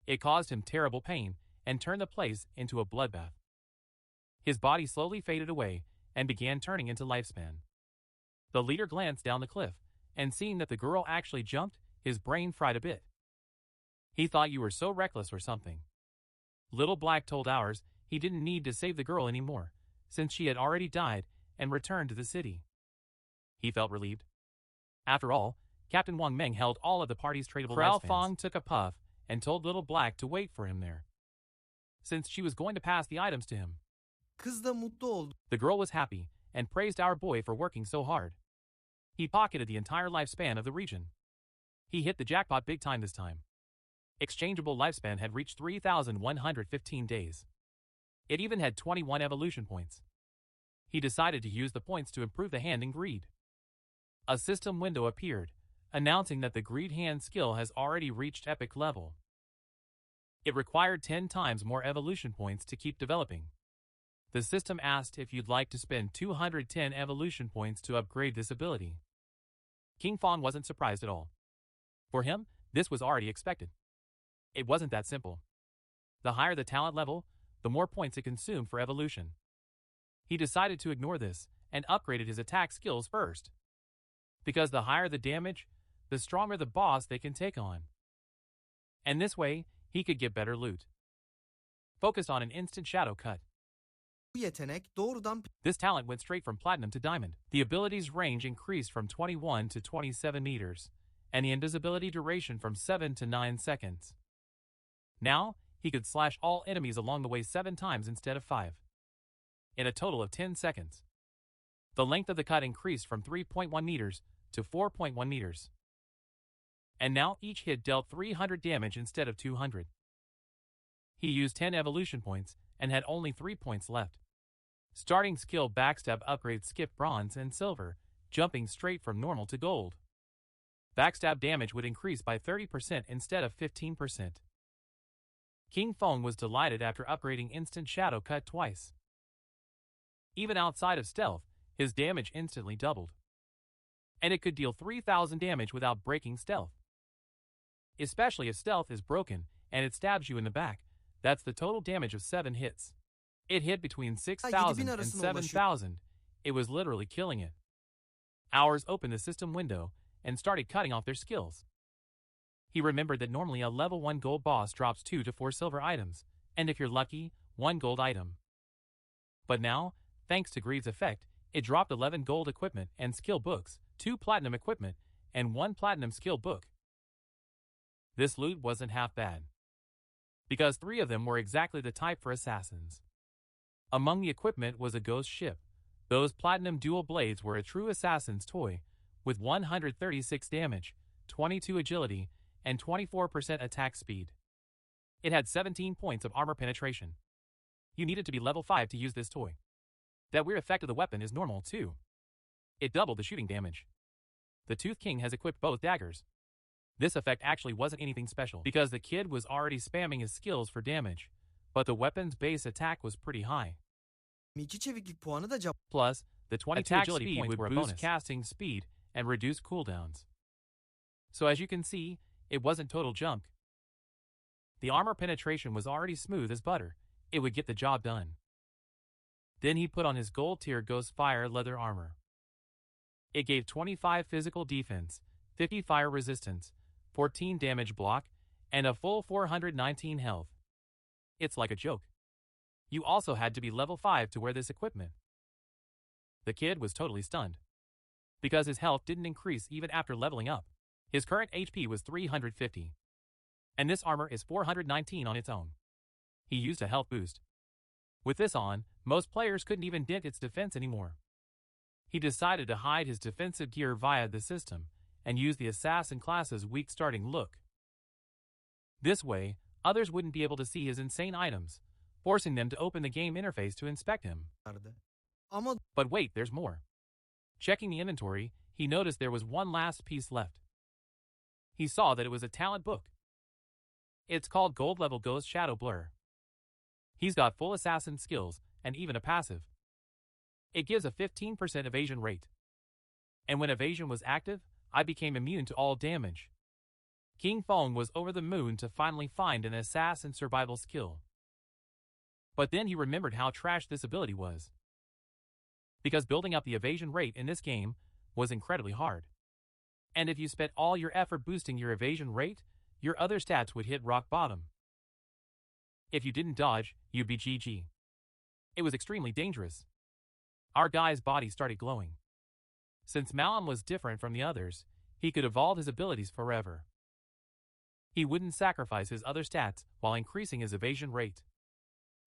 Speaker 1: It caused him terrible pain and turned the place into a bloodbath. His body slowly faded away and began turning into lifespan. The leader glanced down the cliff, and seeing that the girl actually jumped, his brain fried a bit. He thought you were so reckless or something. Little Black told ours he didn't need to save the girl anymore, since she had already died and returned to the city. He felt relieved. After all, Captain Wang Meng held all of the party's tradable lifespans. Frau Fong took a puff and told Little Black to wait for him there, since she was going to pass the items to him. The girl was happy and praised our boy for working so hard. He pocketed the entire lifespan of the region. He hit the jackpot big time this time. Exchangeable lifespan had reached 3,115 days. It even had 21 evolution points. He decided to use the points to improve the hand in Greed. A system window appeared, announcing that the Greed hand skill has already reached epic level. It required 10 times more evolution points to keep developing. The system asked if you'd like to spend 210 evolution points to upgrade this ability. King Feng wasn't surprised at all. For him, this was already expected. It wasn't that simple. The higher the talent level, the more points it consumed for evolution. He decided to ignore this and upgraded his attack skills first. Because the higher the damage, the stronger the boss they can take on. And this way, he could get better loot. Focused on an instant shadow cut. This talent went straight from platinum to diamond. The ability's range increased from 21 to 27 meters, and the invisibility duration from 7 to 9 seconds. Now, he could slash all enemies along the way 7 times instead of 5. In a total of 10 seconds. The length of the cut increased from 3.1 meters to 4.1 meters. And now each hit dealt 300 damage instead of 200. He used 10 evolution points and had only 3 points left. Starting skill Backstab upgrades skip bronze and silver, jumping straight from normal to gold. Backstab damage would increase by 30% instead of 15%. King Feng was delighted after upgrading instant shadow cut twice. Even outside of stealth, his damage instantly doubled. and it could deal 3,000 damage without breaking stealth. Especially if stealth is broken and it stabs you in the back, that's the total damage of 7 hits. It hit between 6,000 and 7,000. It was literally killing it. Hours opened the system window and started cutting off their skills. He remembered that normally a level 1 gold boss drops 2 to 4 silver items, and if you're lucky, 1 gold item. But now, thanks to Greed's effect, it dropped 11 gold equipment and skill books, 2 platinum equipment, and 1 platinum skill book. This loot wasn't half bad, because 3 of them were exactly the type for assassins. Among the equipment was a ghost ship. Those platinum dual blades were a true assassin's toy, with 136 damage, 22 agility, and 24% attack speed. It had 17 points of armor penetration. You needed to be level 5 to use this toy. That weird effect of the weapon is normal too. It doubled the shooting damage. The Tooth King has equipped both daggers. This effect actually wasn't anything special because the kid was already spamming his skills for damage, but the weapon's base attack was pretty high. Plus, the 22 agility points would boost casting speed and reduce cooldowns. So as you can see, it wasn't total junk. The armor penetration was already smooth as butter. It would get the job done. Then he put on his gold tier Ghost Fire leather armor. It gave 25 physical defense, 50 fire resistance, 14 damage block, and a full 419 health. It's like a joke. You also had to be level 5 to wear this equipment. The kid was totally stunned, because his health didn't increase even after leveling up. His current HP was 350, and this armor is 419 on its own. He used a health boost. With this on, most players couldn't even dent its defense anymore. He decided to hide his defensive gear via the system, and use the assassin class's weak starting look. This way, others wouldn't be able to see his insane items, forcing them to open the game interface to inspect him. But wait, there's more. Checking the inventory, he noticed there was one last piece left. He saw that it was a talent book. It's called Gold Level Ghost Shadow Blur. He's got full assassin skills and even a passive. It gives a 15% evasion rate. And when evasion was active, I became immune to all damage. King Feng was over the moon to finally find an assassin survival skill. But then he remembered how trash this ability was. Because building up the evasion rate in this game was incredibly hard. And if you spent all your effort boosting your evasion rate, your other stats would hit rock bottom. If you didn't dodge, you'd be GG. It was extremely dangerous. Our guy's body started glowing. Since Malum was different from the others, he could evolve his abilities forever. He wouldn't sacrifice his other stats while increasing his evasion rate.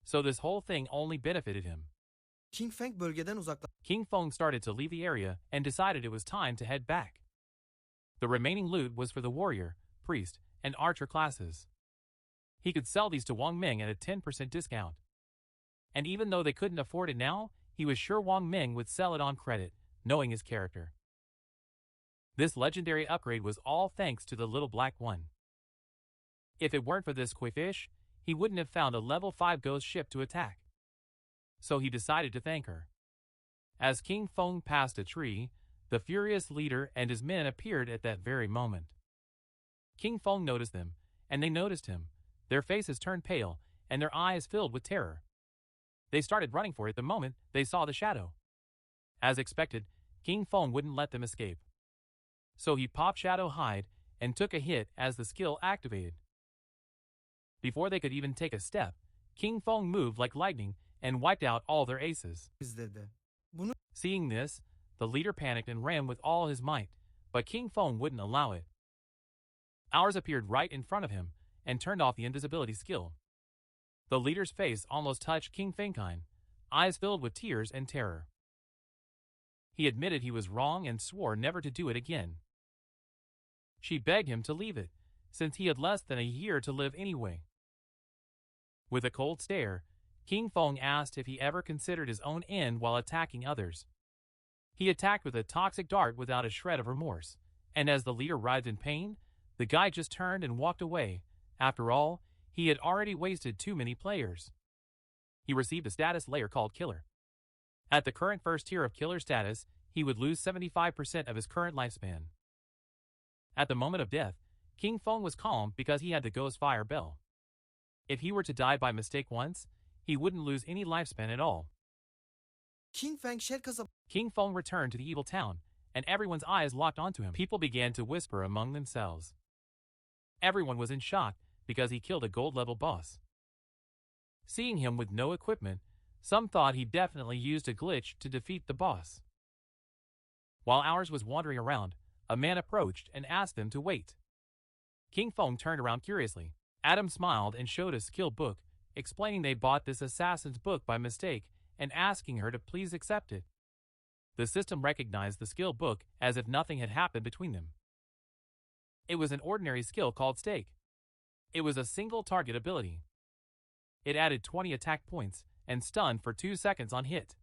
Speaker 1: So this whole thing only benefited him.
Speaker 2: King
Speaker 1: Feng started to leave the area and decided it was time to head back. The remaining loot was for the warrior, priest, and archer classes. He could sell these to Wang Ming at a 10% discount. And even though they couldn't afford it now, he was sure Wang Ming would sell it on credit, knowing his character. This legendary upgrade was all thanks to the little black one. If it weren't for this quifish, he wouldn't have found a level 5 ghost ship to attack. So he decided to thank her. As King Feng passed a tree, the furious leader and his men appeared at that very moment. King Feng noticed them, and they noticed him. Their faces turned pale, and their eyes filled with terror. They started running for it the moment they saw the shadow. As expected, King Feng wouldn't let them escape. So he popped Shadow Hide and took a hit as the skill activated. Before they could even take a step, King Feng moved like lightning and wiped out all their aces. Seeing this, the leader panicked and ran with all his might, but King Feng wouldn't allow it. Ours appeared right in front of him and turned off the invisibility skill. The leader's face almost touched King Fengkind, eyes filled with tears and terror. He admitted he was wrong and swore never to do it again. She begged him to leave it, since he had less than a year to live anyway. With a cold stare, King Feng asked if he ever considered his own end while attacking others. He attacked with a toxic dart without a shred of remorse, and as the leader writhed in pain, the guy just turned and walked away. After all, he had already wasted too many players. He received a status layer called Killer. At the current first tier of Killer status, he would lose 75% of his current lifespan. At the moment of death, King Feng was calm because he had the ghost fire bell. If he were to die by mistake once, he wouldn't lose any lifespan at all.
Speaker 2: King Feng shell kasabı.
Speaker 1: King Feng returned to the evil town, and everyone's eyes locked onto him. People began to whisper among themselves. Everyone was in shock because he killed a gold-level boss. Seeing him with no equipment, some thought he definitely used a glitch to defeat the boss. While ours was wandering around, a man approached and asked them to wait. King Feng turned around curiously. Adam smiled and showed a skill book, explaining they bought this assassin's book by mistake and asking her to please accept it. The system recognized the skill book as if nothing had happened between them. It was an ordinary skill called Stake. It was a single target ability. It added 20 attack points and stun for 2 seconds on hit.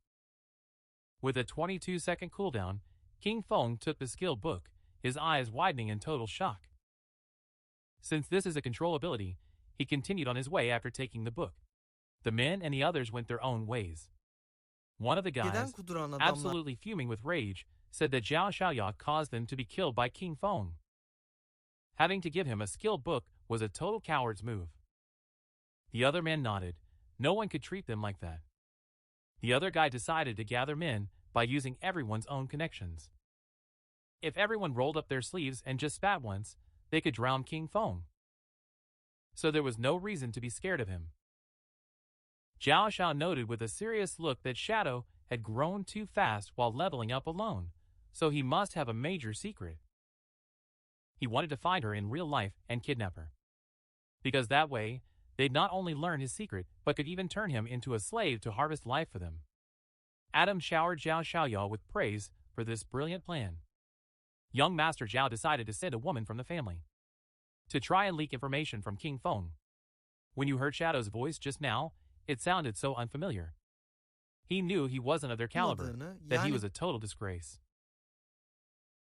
Speaker 1: With a 22-second cooldown, King Feng took the skill book, his eyes widening in total shock. Since this is a control ability, he continued on his way after taking the book. The men and the others went their own ways. One of the guys,
Speaker 2: Neden kuduran adamlar?
Speaker 1: absolutely fuming with rage, said that Zhao Xiaoya caused them to be killed by King Feng. Having to give him a skill book was a total coward's move. The other man nodded. No one could treat them like that. The other guy decided to gather men by using everyone's own connections. If everyone rolled up their sleeves and just spat once, they could drown King Feng. So there was no reason to be scared of him. Zhao Xiao noted with a serious look that Shadow had grown too fast while leveling up alone, so he must have a major secret. He wanted to find her in real life and kidnap her. Because that way, they'd not only learn his secret, but could even turn him into a slave to harvest life for them. Adam showered Zhao Xiaoyao with praise for this brilliant plan. Young Master Zhao decided to send a woman from the family to try and leak information from King Feng. When you heard Shadow's voice just now, it sounded so unfamiliar. He knew he wasn't of their caliber, that he was a total disgrace.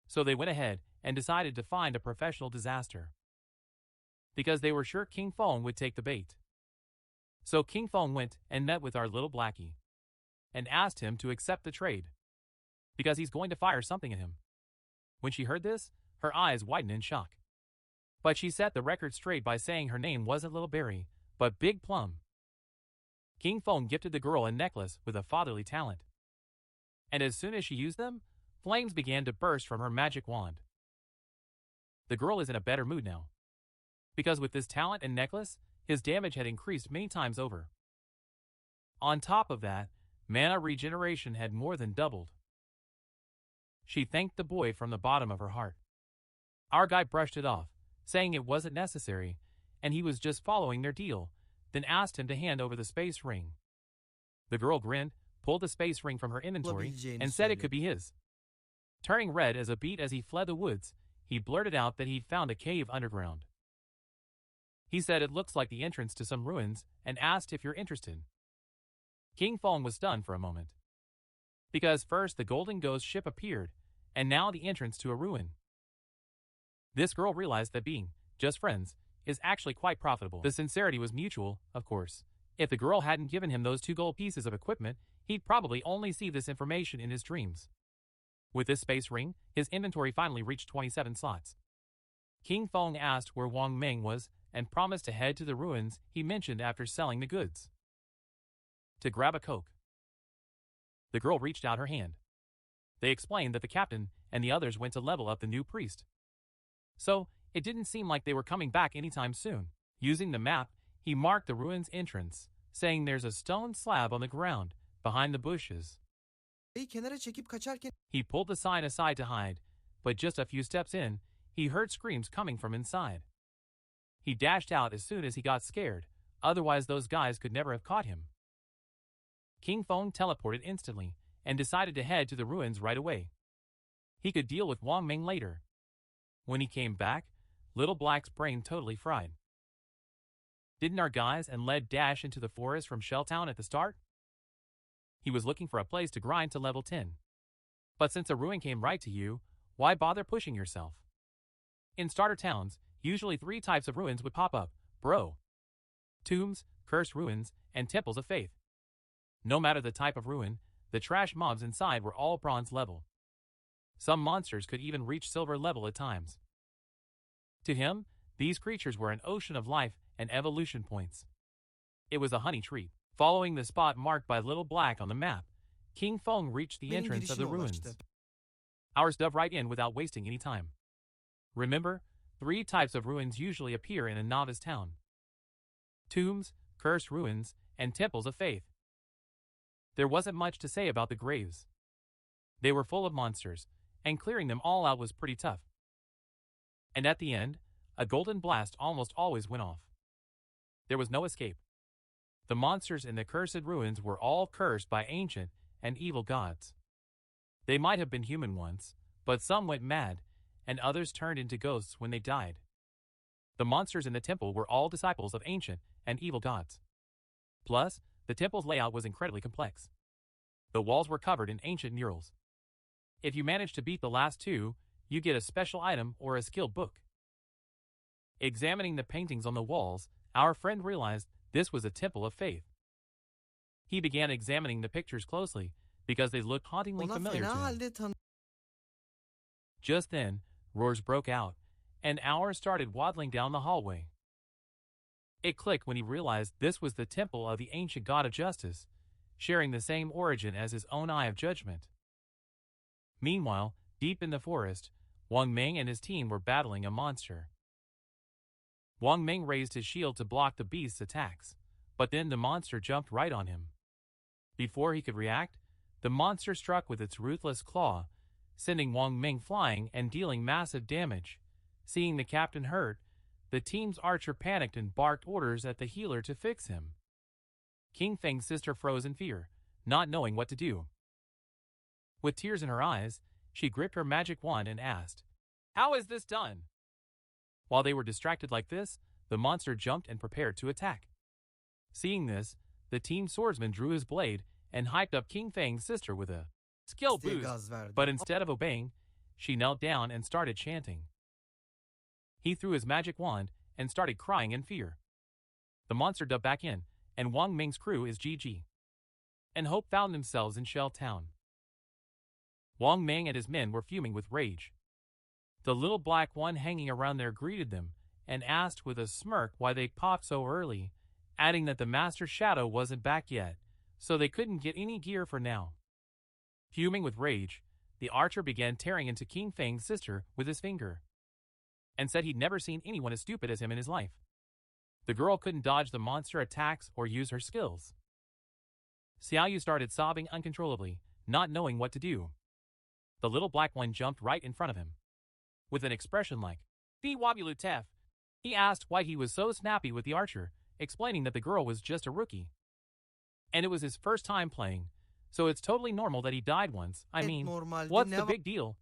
Speaker 1: So they went ahead and decided to find a professional disaster. Because they were sure King Feng would take the bait. So King Feng went and met with our little Blackie and asked him to accept the trade, because he's going to fire something at him. When she heard this, her eyes widened in shock. But she set the record straight by saying her name wasn't Little Berry, but Big Plum. King Feng gifted the girl a necklace with a fatherly talent. And as soon as she used them, flames began to burst from her magic wand. The girl is in a better mood now. Because with this talent and necklace, his damage had increased many times over. On top of that, mana regeneration had more than doubled. She thanked the boy from the bottom of her heart. Our guy brushed it off, saying it wasn't necessary, and he was just following their deal, then asked him to hand over the space ring. The girl grinned, pulled the space ring from her inventory, and said it could be his. Turning red as a beet as he fled the woods, he blurted out that he'd found a cave underground. He said it looks like the entrance to some ruins and asked if you're interested. King Feng was stunned for a moment. Because first the Golden Ghost ship appeared, and now the entrance to a ruin. This girl realized that being just friends is actually quite profitable. The sincerity was mutual, of course. If the girl hadn't given him those 2 gold pieces of equipment, he'd probably only see this information in his dreams. With this space ring, his inventory finally reached 27 slots. King Feng asked where Wang Meng was and promised to head to the ruins he mentioned after selling the goods. To grab a Coke. The girl reached out her hand. They explained that the captain and the others went to level up the new priest. So, it didn't seem like they were coming back anytime soon. Using the map, he marked the ruins entrance, saying there's a stone slab on the ground, behind the bushes.
Speaker 2: Kenara çekip kaçarken
Speaker 1: He pulled the sign aside to hide, but just a few steps in, he heard screams coming from inside. He dashed out as soon as he got scared, otherwise those guys could never have caught him. King Feng teleported instantly and decided to head to the ruins right away. He could deal with Wang Meng later. When he came back, Little Black's brain totally fried. Didn't our guys and Led dash into the forest from Shelltown at the start? He was looking for a place to grind to level 10. But since a ruin came right to you, why bother pushing yourself? In starter towns, usually 3 types of ruins would pop up, bro. Tombs, cursed ruins, and temples of faith. No matter the type of ruin, the trash mobs inside were all bronze level. Some monsters could even reach silver level at times. To him, these creatures were an ocean of life and evolution points. It was a honey treat. Following the spot marked by Little Black on the map, King Feng reached the
Speaker 2: Benim
Speaker 1: entrance of the
Speaker 2: girişime
Speaker 1: ruins.
Speaker 2: ulaştı.
Speaker 1: Ours dove right in without wasting any time. Remember, 3 types of ruins usually appear in a novice town: tombs, cursed ruins, and temples of faith. There wasn't much to say about the graves. They were full of monsters, and clearing them all out was pretty tough. And at the end, a golden blast almost always went off. There was no escape. The monsters in the cursed ruins were all cursed by ancient and evil gods. They might have been human once, but some went mad, and others turned into ghosts when they died. The monsters in the temple were all disciples of ancient and evil gods. Plus, the temple's layout was incredibly complex. The walls were covered in ancient murals. If you managed to beat the last 2, you get a special item or a skill book. Examining the paintings on the walls, our friend realized this was a temple of faith. He began examining the pictures closely because they looked hauntingly
Speaker 2: Ona
Speaker 1: familiar
Speaker 2: fena
Speaker 1: to him.
Speaker 2: halde tanı.
Speaker 1: Just then, roars broke out, and Hour started waddling down the hallway. It clicked when he realized this was the temple of the ancient god of justice, sharing the same origin as his own eye of judgment. Meanwhile, deep in the forest, Wang Ming and his team were battling a monster. Wang Ming raised his shield to block the beast's attacks, but then the monster jumped right on him. Before he could react, the monster struck with its ruthless claw, sending Wang Ming flying and dealing massive damage. Seeing the captain hurt, the team's archer panicked and barked orders at the healer to fix him. King Feng's sister froze in fear, not knowing what to do. With tears in her eyes, she gripped her magic wand and asked, "How is this done?" While they were distracted like this, the monster jumped and prepared to attack. Seeing this, the team swordsman drew his blade and hiked up King Feng's sister with a skill
Speaker 2: İsteğe
Speaker 1: boost,
Speaker 2: gaz verdi.
Speaker 1: but instead of obeying, she knelt down and started chanting. He threw his magic wand and started crying in fear. The monster dove back in, and Wang Ming's crew is GG. And Hope found themselves in Shell Town. Wang Ming and his men were fuming with rage. The little black one hanging around there greeted them and asked with a smirk why they popped so early, adding that the Master Shadow wasn't back yet, so they couldn't get any gear for now. Fuming with rage, the archer began tearing into King Feng's sister with his finger, and said he'd never seen anyone as stupid as him in his life. The girl couldn't dodge the monster attacks or use her skills. Xiaoyu started sobbing uncontrollably, not knowing what to do. The little black one jumped right in front of him. With an expression like, "Di wabulu tef," he asked why he was so snappy with the archer, explaining that the girl was just a rookie. And it was his first time playing, so it's totally normal that he died once. I mean,
Speaker 2: Normalde
Speaker 1: what's
Speaker 2: ne
Speaker 1: the
Speaker 2: var?
Speaker 1: big deal?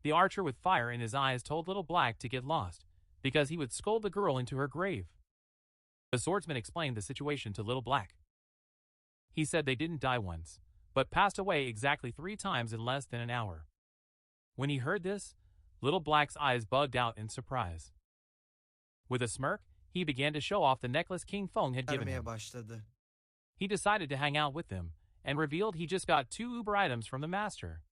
Speaker 1: The archer with fire in his eyes told Little Black to get lost, because he would scold the girl into her grave. The swordsman explained the situation to Little Black. He said they didn't die once, but passed away exactly 3 times in less than an hour. When he heard this, Little Black's eyes bugged out in surprise. With a smirk, he began to show off the necklace King Feng had given
Speaker 2: Vermeye
Speaker 1: him.
Speaker 2: başladı.
Speaker 1: He decided to hang out with them, and revealed he just got 2 Uber items from the master.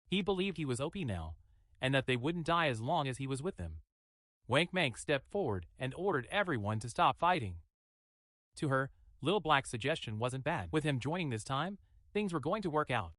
Speaker 1: He believed he was OP now, and that they wouldn't die as long as he was with them. Wank Mank stepped forward and ordered everyone to stop fighting. To her, Little Black's suggestion wasn't bad. With him joining this time, things were going to work out.